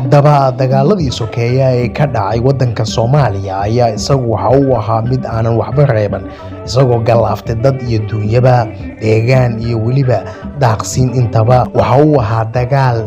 haddaba dagaaladii sokeeye ee ka dhacay waddanka Soomaaliya ayaa isagu waxa uu ahaa mid aanan waxba reeban, isagoo galaaftay dad iyo duunyaba, deegaan iyo weliba daaqsin intaba. Waxa uu ahaa dagaal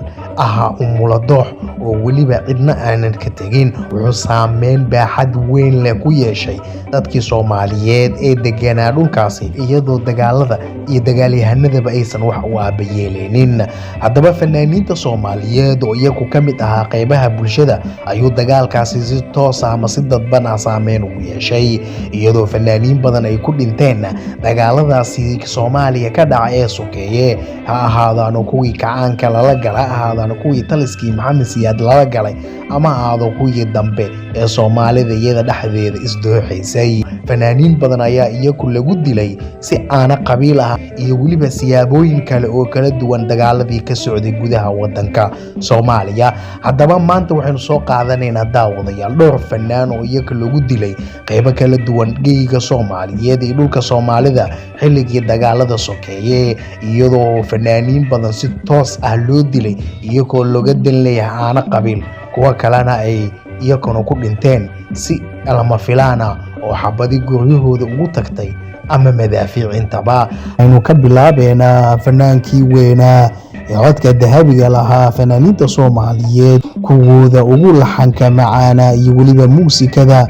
umuladoox oo weliba cidna aanan ka tegin. Wuxuu saameyn baaxad weyn leh ku yeeshay dadkii Soomaaliyeed ee deganaa dhulkaasi, iyadoo dagaalada iyo dagaalyahanadaba aysan wax u aabayeeleynin. Haddaba fanaaniinta Soomaaliyeed oo iyagu ka mid ahaa qaybaha bulshada ayuu dagaalkaasi si toos ah ama si dadban saameyn ugu yeeshay, iyadoo fanaaniin badan ay ku dhinteen dagaaladaasi Soomaaliya ka dhacay ee sokeeye, ha ahaadaan kuwii kacaanka lala galay, ha ahaadaan kuwii taliskii Maxamed Siyaad lala galay, ama ahaado kuwii dambe ee Soomaalida iyada dhexdeeda isdooxaysay. Fanaaniin badan ayaa iyagu lagu dilay si aana qabiil ah iyo weliba siyaabooyin kale oo kala duwan dagaaladii ka socday gudaha waddanka Soomaaliya. Haddaba maanta waxaynu soo qaadanaynaa daawadayaal dhowr fanaan oo iyaga lagu dilay qaybo kala duwan geyiga Soomaaliyeed iyo dhulka Soomaalida xilligii dagaalada sokeeye, iyadoo fanaaniin badan si toos ah loo dilay iyagoo looga dan leeyahay aana qabiil, kuwa kalena ay iyaguna ku dhinteen si lama filaan ah oo xabadi guryahooda ugu tagtay ama madaafiic intaba. Aynu ka bilaabeynaa fanaankii weynaa ee codka dahabiga lahaa fanaaniinta Soomaaliyeed, kuwooda ugu laxanka macaana iyo weliba muusikada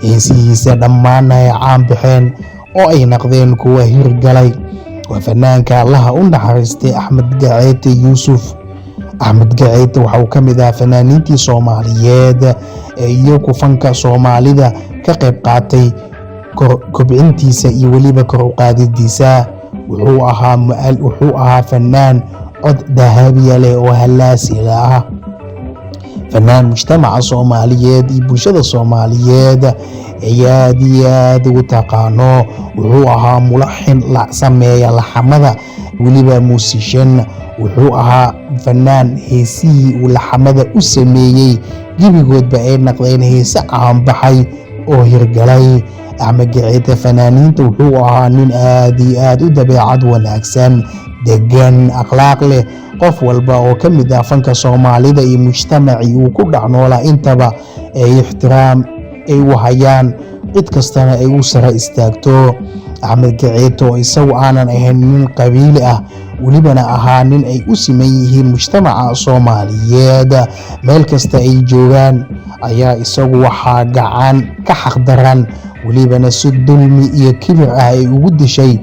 heesihiisa dhammaan ay caan baxeen oo ay noqdeen kuwa hirgalay. Waa fanaanka Allaha u naxariistay Axmed Gaceete Yuusuf. Axmed Gaceete waxa uu ka mid ahaa fanaaniintii Soomaaliyeed ee iyagu fanka Soomaalida ka qayb qaatay kobcintiisa iyo weliba kor u qaadidiisa. Wuxuu ahaa fanaan cod dahabiya leh oo halaasi ah, fanaan mujtamaca Soomaaliyeed iyo bulshada Soomaaliyeed ay aad iyo aad ugu taqaano. Wuxuu ahaa mulaxin la sameeya laxamada, weliba muusishan. Wuxuu ahaa fanaan heesihii uu laxamada u sameeyey gebigoodba ay noqdeen heese caanbaxay oo hirgalay. Axmed Gaceete fanaaniinta wuxuu ahaa nin aad iyo aad u dabeecad wanaagsan, degan, akhlaaq leh. Qof walba oo ka mid ah fanka Soomaalida iyo mujtamacii uu ku dhex noolaa intaba ay ixtiraam ay u hayaan, cid kastana ay u sara istaagto. Axmed Gaceete oo isagu aanan ahayn nin qabiili ah, welibana ahaa nin ay u siman yihiin mujtamaca Soomaaliyeed meel kasta ay joogaan, ayaa isagu waxaa gacan ka xaqdaran welibana si dulmi iyo kibir ah ay ugu dishay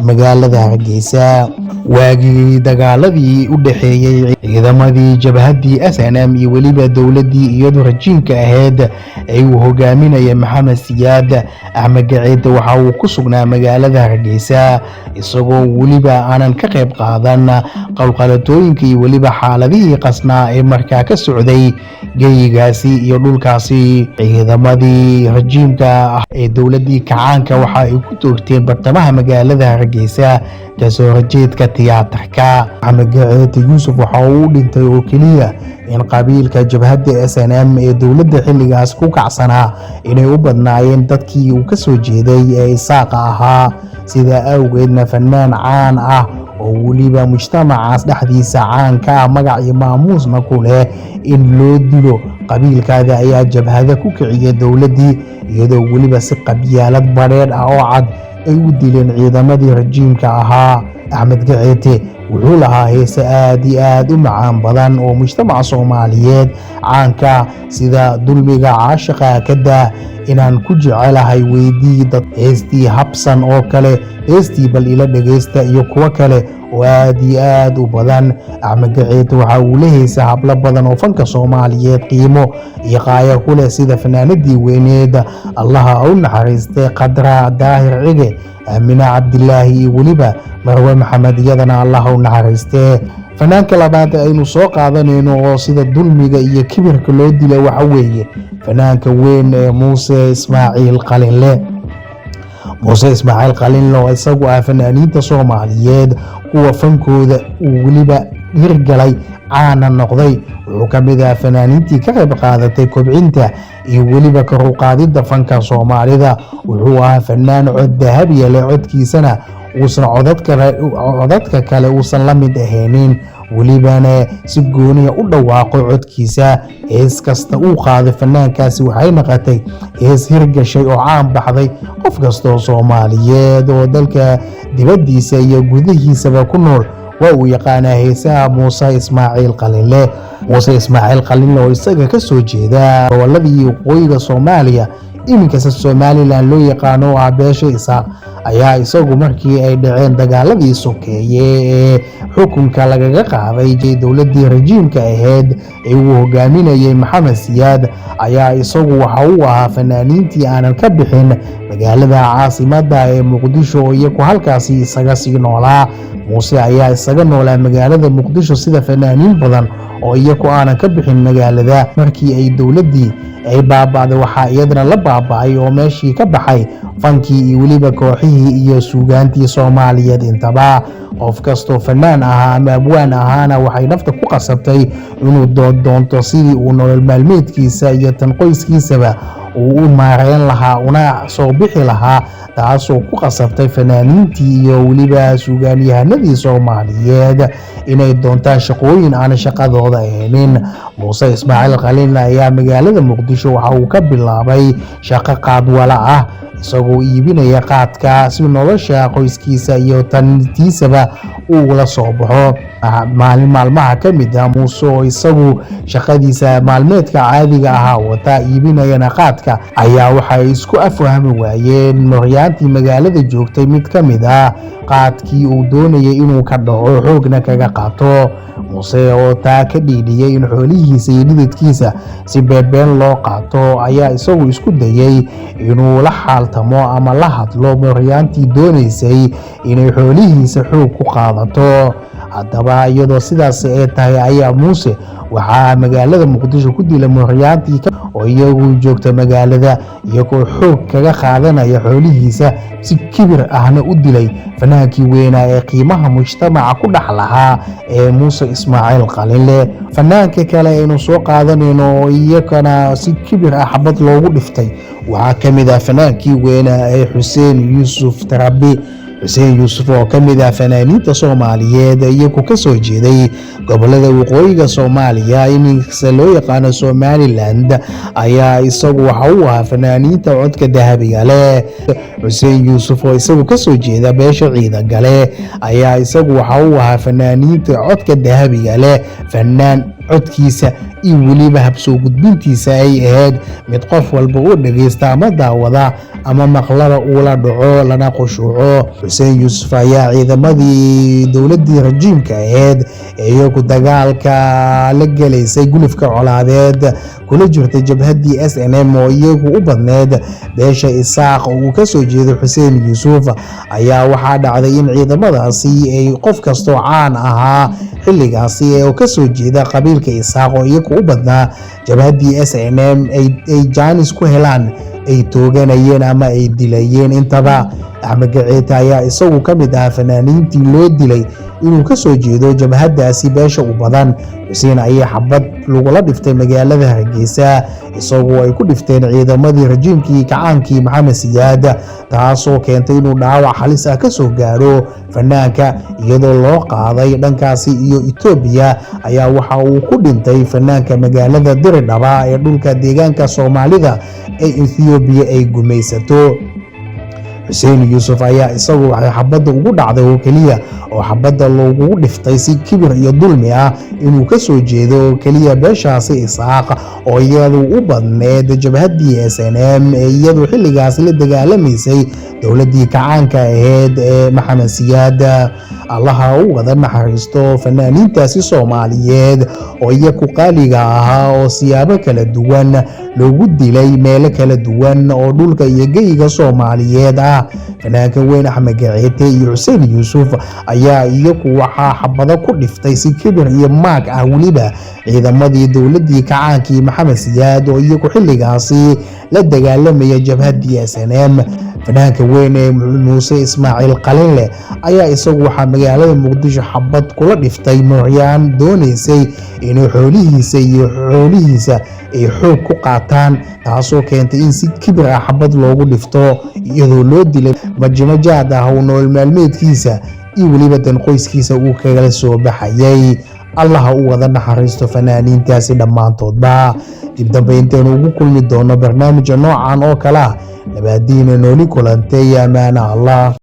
magaalada Hargeysa. Waagii dagaaladii u dhaxeeyay ciidamadii jabhaddii SNM iyo weliba dowladdii iyadu rajiinka ahayd ay uu hogaaminayay Maxamed Siyaad, Axmed Gaceete waxa uu ku sugnaa magaalada Hargeysa, isagoo weliba aanan ka qayb qaadan qalqalatooyinka iyo weliba xaaladihii qasnaa ee markaa ka socday geyigaasi iyo dhulkaasi. Ciidamadii rajiimka ah ee dowladdii kacaanka waxa ay ku toogteen bartamaha magaalada Hargeysa kasoo horjeedka tiyaatarka. Axmed Gaceete Yuusuf waxa uu dhintay oo keliya in qabiilka jabhadda SNM ee dowladda xilligaas ku kacsanaa inay u badnaayeen dadkii uu ka soo jeeday ee isaaqa ahaa. Sidaa awgeedna fanaan caan ah oo weliba mujtamacaas dhexdiisa caanka ah, magac iyo maamuusna ku leh in loo dilo qabiilkaada ayaa jabhada ku kiciyay dowladdii, iyadoo weliba si qabyaalad badheedh ah oo cad ay u dileen ciidamadii rajiimka ahaa. Axmed Gaceete wuxuu lahaa heese aad iyo aad u macaan badan oo mujtamaca Soomaaliyeed caanka, sida dulmiga caashiqa ka daa, inaan ku jecelahay weydii dad, heestii habsan oo kale, heestii bal ila dhageysta iyo kuwo kale oo aad iyo aad u badan. Axmed Gaceete waxa uu la heesay hablo badan oo fanka Soomaaliyeed qiimo iyo qaayo ku leh, sida fanaanadii weyneed Allaha u naxariistay Qadra Daahir Cige, Aamina Cabdilaahi iyo weliba Marwe Maxamed, iyadana Allaha u naxariistee. Fanaanka labaad aynu soo qaadanayno oo sida dulmiga iyo kibirka loo dilay waxa weeye fanaanka weyn ee Muuse Ismaaciil Qalinle. Muuse Ismaaciil Qalinle oo isagu ah fanaaniinta Soomaaliyeed kuwa fankooda uu weliba hirgalay caana noqday. Wuxuu ka mid ahaa fanaaniintii ka qayb qaadatay kobcinta iyo weliba kor u qaadidda fanka Soomaalida. Wuxuu ahaa fanaan cod dahabiya leh, codkiisana uusan codadka kale uusan la mid ahaynin. welibana si gooniya u dhawaaqo codkiisa. hees kasta uu qaaday fanaankaasi waxay noqotay hees hirgashay oo caan baxday. qof kastoo Soomaaliyeed oo dalka dibadiisa iyo gudihiisaba ku nool waa uu yaqaanaa heesaha Muuse Ismaaciil Qalinle. Muuse Ismaaciil Qalinle oo isaga ka soo jeeda goboladii waqooyiga Soomaaliya iminkasta Somaliland loo yaqaano beesha Isaaq ayaa isagu markii ay dhaceen dagaaladii sokeeye ee xukunka lagaga qaaday dowladii rajiimka ahayd ee uu hogaaminayay Maxamed Siyaad ayaa isagu waxa uu ahaa fanaaniintii aanan ka bixin magaalada caasimadda ee Muqdisho iyagu halkaasi isaga sii noolaa. Muuse ayaa isaga noolaa magaalada Muqdisho sida fanaaniin badan oo iyagu aanan ka bixin magaalada. markii ay dowladii ay baaba'day waxaa iyadana la baaba'ay oo meeshii ka baxay fankii iyo weliba kooxihii iyo suugaantii Soomaaliyeed intaba. qof kastoo fanaan ahaa ama abwaan ahaana waxay nafta ku qasabtay inuu doonto sidii uu nolol maalmeedkiisa iyo tan qoyskiisaba uu u maareyn lahaa una soo bixi lahaa, taasoo ku qasabtay fanaaniintii iyo weliba suugaanyahanadii Soomaaliyeed inay doontaan shaqooyin aan shaqadooda ahayn. Muuse Ismaaciil Qalinle ayaa magaalada Muqdisho waxa uu ka bilaabay shaqo qaadwala ah isagoo iibinaya qaadka si nolosha qoyskiisa iyo tantiisaba uu la soo baxo. maalmaha ka mid ah Muuse oo isagu shaqadiisa maalmeedka caadiga ahaa wata iibinayana qaadka ayaa waxay isku afahmi waayeen maryaantii magaalada joogtay mid ka mid ah qaadkii uu doonayay inuu ka dhaco xoogna kaga qaato. Muuse oo taa ka dhiidhiyay in xoolihiisa iyo dhididkiisa si beebeen loo qaato ayaa isagu isku dayay inuu la xaaltamo ama la hadlo maryaantii doonaysay inay xoolihiisa xoog ku qaadato. haddaba iyadoo sidaas ay tahay ayaa Muuse waxaa magaalada Muqdisho ku dilay maryaantii oo iyagu joogta magaalada iyagoo xoog kaga qaadanaya xoolihiisa si kibir ahna u dilay fanaankii weynaa ee qiimaha mujtamaca ku dhex lahaa ee Muuse Ismaaciil Qalinle. fanaanka kale aynu soo qaadanayno oo iyagana si kibir ah xabad loogu dhiftay waxaa ka mid ah fanaankii weynaa ee Xuseen Yuusuf Tarabi. Xuseen Yuusuf oo ka mid ah fanaaniinta Soomaaliyeed iyagu ka soo jeeday gobolada waqooyiga Soomaaliya iminkasta loo yaqaano Somaliland ayaa isagu waxa uu ahaa fanaaniinta codka dahabiga leh. Xuseen Yuusuf oo isagu ka soo jeeda beesha ciida gale ayaa isagu waxa uu ahaa fanaaniinta codka dahabiga leh. fanaan codkiisa iyo weliba habsoo gudbintiisa ay ahayd mid qof walba u dhageysta ama daawada ama maqlaba uu la dhaco lana qushuuco. Xuseen Yuusuf ayaa ciidamadii dowladii rajiimka ahayd ee iyagu dagaalka la galaysay gulufka colaadeed kula jirtay jabhadii SNM oo iyagu u badneed beesha Isaaq oo uu ka soo jeedo. Xuseen Yuusuf ayaa waxaa dhacday in ciidamadaasi ay qof kastoo caan ahaa xilligaasi ee ka soo jeeda qabiilka Isaaq oo iyagu u badnaa jabhadii SNM ay jaanis ku helaan ay tooganayeen ama ay dilayeen intaba. Axmed Gaceete ayaa isagu ka mid ah fanaaniintii loo dilay inuu ka soo jeedo jabhadaasi beesha u badan. Xuseen ayaa xabad lagula dhiftay magaalada Hargeysa isagoo ay ku dhifteen ciidamadii rajiimkii kacaankii Maxamed Siyaad, taasoo keentay inuu dhaawac halis ah ka soo gaaro fanaanka iyadoo loo qaaday dhankaasi iyo Itoobiya. ayaa waxa uu ku dhintay fanaanka magaalada Diridhaba ee dhulka deegaanka Soomaalida ee Itoobiya ay gumaysato. Xuseen Yuusuf ayaa isagu waxay xabadda ugu dhacday oo kaliya oo xabadda loogu dhiftay si kibir iyo dulmi ah inuu ka soo jeedo kaliya beeshaasi Isaaq oo iyadu u badneed jabhadii SNM ee iyadu xilligaas la dagaalamaysay dowladii kacaanka ahayd ee Maxamed Siyaad. allaha u wada naxariisto fanaaniintaasi Soomaaliyeed oo iyagu qaaliga ahaa oo siyaabo kala duwan loogu dilay meelo kala duwan oo dhulka iyo geyiga Soomaaliyeed ah. fanaanka weyn Axmed Gaceete iyo Xuseen Yuusuf ayaa iyagu waxaa xabado ku dhiftay si kibir iyo maag ah weliba ciidamadii dowladii kacaankii Maxamed Siyaad oo iyagu xilligaasi la dagaalamaya jabhadii SNM. fanaanka weyn ee Muuse Ismaaciil Qalinle ayaa isagu waxaa magaalada Muqdisho xabad kula dhiftay noocyaan doonaysay inay xoolihiisa ay xoog ku qaataan, taasoo keentay in si kibir ah xabad loogu dhifto iyadoo loo dilay majinajaad ah oo nolol maalmeedkiisa iyo weliba dan qoyskiisa uu kagala soo baxayay. Allah ha u wada naxariisto fanaaniintaasi dhammaantoodba. dib dambe intaynu ugu kulmi doono barnaamijka noocan oo kale ah, nabaadiina nooli kulantay amaana Allah.